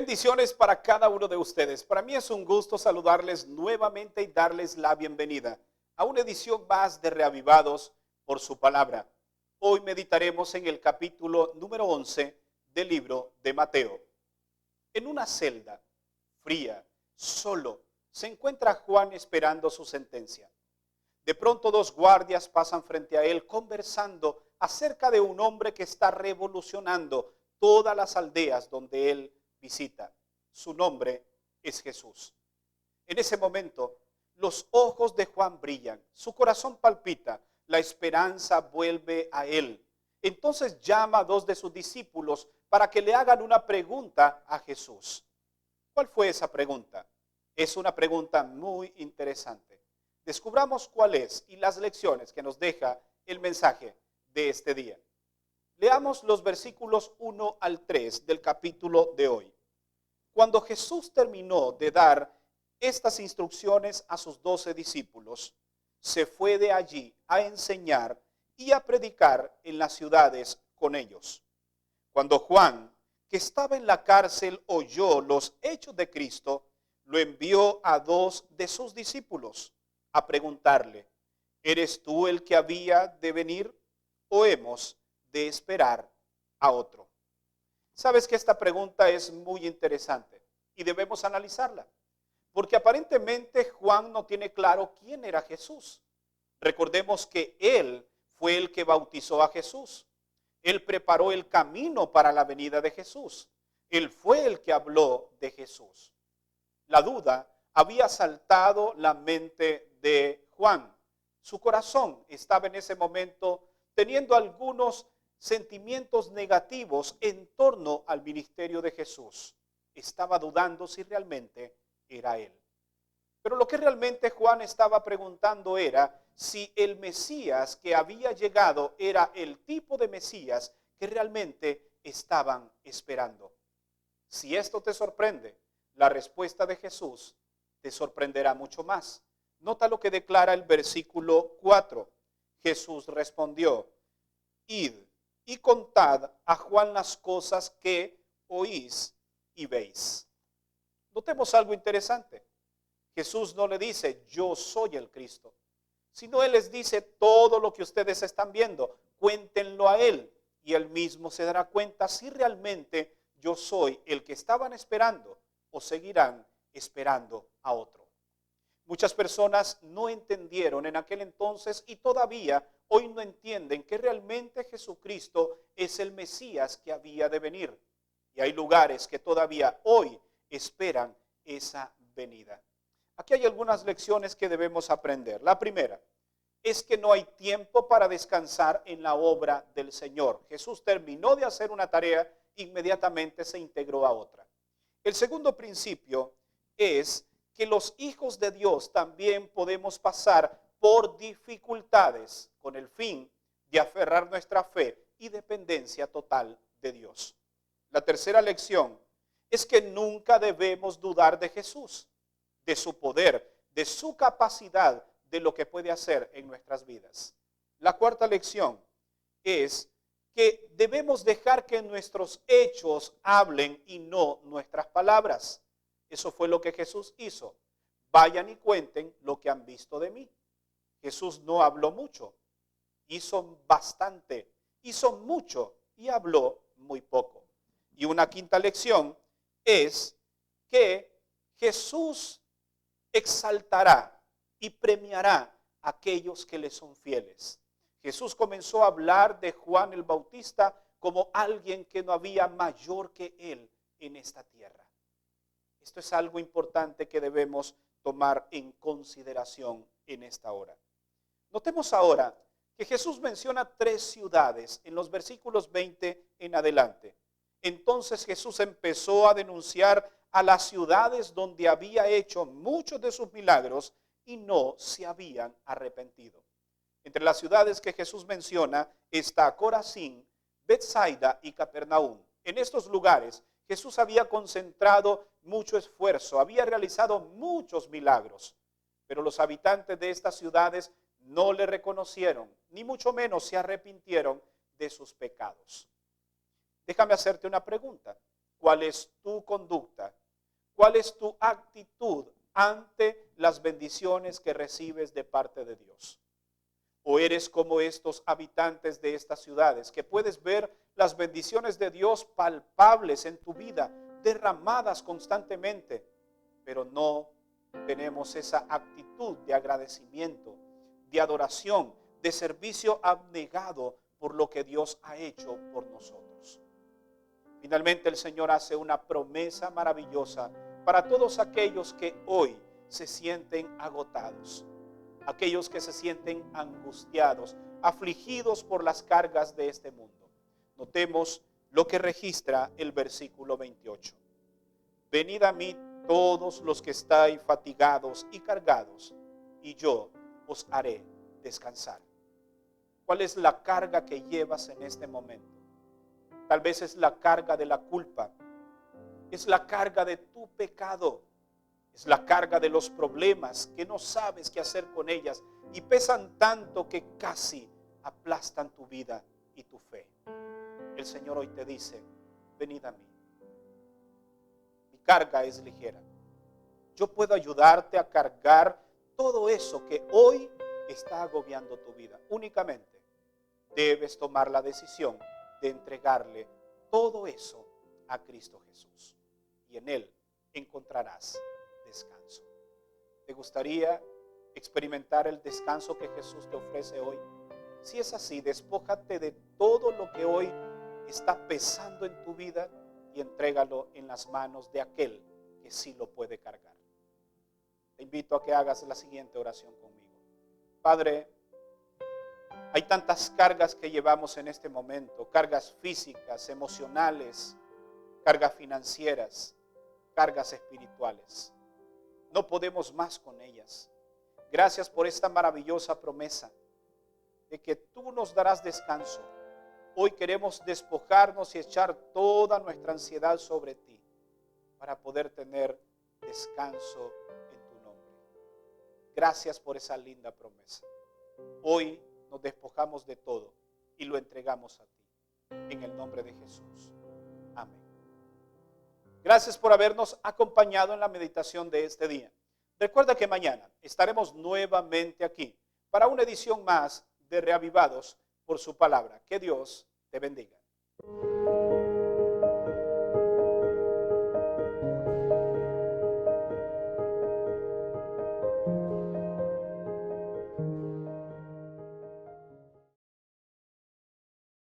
Bendiciones para cada uno de ustedes. Para mí es un gusto saludarles nuevamente y darles la bienvenida a una edición más de Reavivados por su palabra. Hoy meditaremos en el capítulo número 11 del libro de Mateo. En una celda fría, solo, se encuentra Juan esperando su sentencia. De pronto dos guardias pasan frente a él conversando acerca de un hombre que está revolucionando todas las aldeas donde él visita. Su nombre es Jesús. En ese momento, los ojos de Juan brillan, su corazón palpita, la esperanza vuelve a él. Entonces llama a dos de sus discípulos para que le hagan una pregunta a Jesús. ¿Cuál fue esa pregunta? Es una pregunta muy interesante. Descubramos cuál es y las lecciones que nos deja el mensaje de este día. Leamos los versículos 1 al 3 del capítulo de hoy. Cuando Jesús terminó de dar estas instrucciones a sus 12 discípulos, se fue de allí a enseñar y a predicar en las ciudades con ellos. Cuando Juan, que estaba en la cárcel, oyó los hechos de Cristo, lo envió a dos de sus discípulos a preguntarle: ¿eres tú el que había de venir o hemos de esperar a otro? Sabes que esta pregunta es muy interesante y debemos analizarla, porque aparentemente Juan no tiene claro quién era Jesús. Recordemos que él fue el que bautizó a Jesús. Él preparó el camino para la venida de Jesús. Él fue el que habló de Jesús. La duda había saltado la mente de Juan. Su corazón estaba en ese momento teniendo algunos sentimientos negativos en torno al ministerio de Jesús. Estaba dudando si realmente era él. Pero lo que realmente Juan estaba preguntando era si el Mesías que había llegado era el tipo de Mesías que realmente estaban esperando. Si esto te sorprende, la respuesta de Jesús te sorprenderá mucho más. Nota lo que declara el versículo 4. Jesús respondió: id y contad a Juan las cosas que oís y veis. Notemos algo interesante. Jesús no le dice: yo soy el Cristo, sino él les dice: todo lo que ustedes están viendo, cuéntenlo a él, y él mismo se dará cuenta si realmente yo soy el que estaban esperando o seguirán esperando a otro. Muchas personas no entendieron en aquel entonces y todavía hoy no entienden que realmente Jesucristo es el Mesías que había de venir. Y hay lugares que todavía hoy esperan esa venida. Aquí hay algunas lecciones que debemos aprender. La primera es que no hay tiempo para descansar en la obra del Señor. Jesús terminó de hacer una tarea, inmediatamente se integró a otra. El segundo principio es que los hijos de Dios también podemos pasar por dificultades con el fin de aferrar nuestra fe y dependencia total de Dios. La tercera lección es que nunca debemos dudar de Jesús, de su poder, de su capacidad, de lo que puede hacer en nuestras vidas. La cuarta lección es que debemos dejar que nuestros hechos hablen y no nuestras palabras. Eso fue lo que Jesús hizo. Vayan y cuenten lo que han visto de mí. Jesús no habló mucho, hizo bastante, hizo mucho y habló muy poco. Y una quinta lección es que Jesús exaltará y premiará a aquellos que le son fieles. Jesús comenzó a hablar de Juan el Bautista como alguien que no había mayor que él en esta tierra. Esto es algo importante que debemos tomar en consideración en esta hora. Notemos ahora que Jesús menciona 3 ciudades en los versículos 20 en adelante. Entonces Jesús empezó a denunciar a las ciudades donde había hecho muchos de sus milagros y no se habían arrepentido. Entre las ciudades que Jesús menciona está Corazín, Betsaida y Capernaum. En estos lugares Jesús había concentrado mucho esfuerzo, había realizado muchos milagros, pero los habitantes de estas ciudades no le reconocieron, ni mucho menos se arrepintieron de sus pecados. Déjame hacerte una pregunta. ¿Cuál es tu conducta? ¿Cuál es tu actitud ante las bendiciones que recibes de parte de Dios? ¿O eres como estos habitantes de estas ciudades que puedes ver las bendiciones de Dios palpables en tu vida, derramadas constantemente, pero no tenemos esa actitud de agradecimiento, de adoración, de servicio abnegado por lo que Dios ha hecho por nosotros? Finalmente el Señor hace una promesa maravillosa para todos aquellos que hoy se sienten agotados, aquellos que se sienten angustiados, afligidos por las cargas de este mundo. Notemos lo que registra el versículo 28. Venid a mí todos los que estáis fatigados y cargados, y yo os haré descansar. ¿Cuál es la carga que llevas en este momento? Tal vez es la carga de la culpa, es la carga de tu pecado, es la carga de los problemas que no sabes qué hacer con ellas y pesan tanto que casi aplastan tu vida y tu fe. El Señor hoy te dice, venid a mí. Mi carga es ligera. Yo puedo ayudarte a cargar todo eso que hoy está agobiando tu vida. Únicamente debes tomar la decisión de entregarle todo eso a Cristo Jesús. Y en Él encontrarás descanso. ¿Te gustaría experimentar el descanso que Jesús te ofrece hoy? Si es así, despójate de todo lo que hoy está pesando en tu vida y entrégalo en las manos de aquel que sí lo puede cargar. Te invito a que hagas la siguiente oración conmigo. Padre, hay tantas cargas que llevamos en este momento, cargas físicas, emocionales, cargas financieras, cargas espirituales. No podemos más con ellas. Gracias por esta maravillosa promesa de que tú nos darás descanso. Hoy queremos despojarnos y echar toda nuestra ansiedad sobre ti para poder tener descanso en tu nombre. Gracias por esa linda promesa. Hoy nos despojamos de todo y lo entregamos a ti. En el nombre de Jesús. Amén. Gracias por habernos acompañado en la meditación de este día. Recuerda que mañana estaremos nuevamente aquí para una edición más de Reavivados por su palabra. Que Dios te bendiga.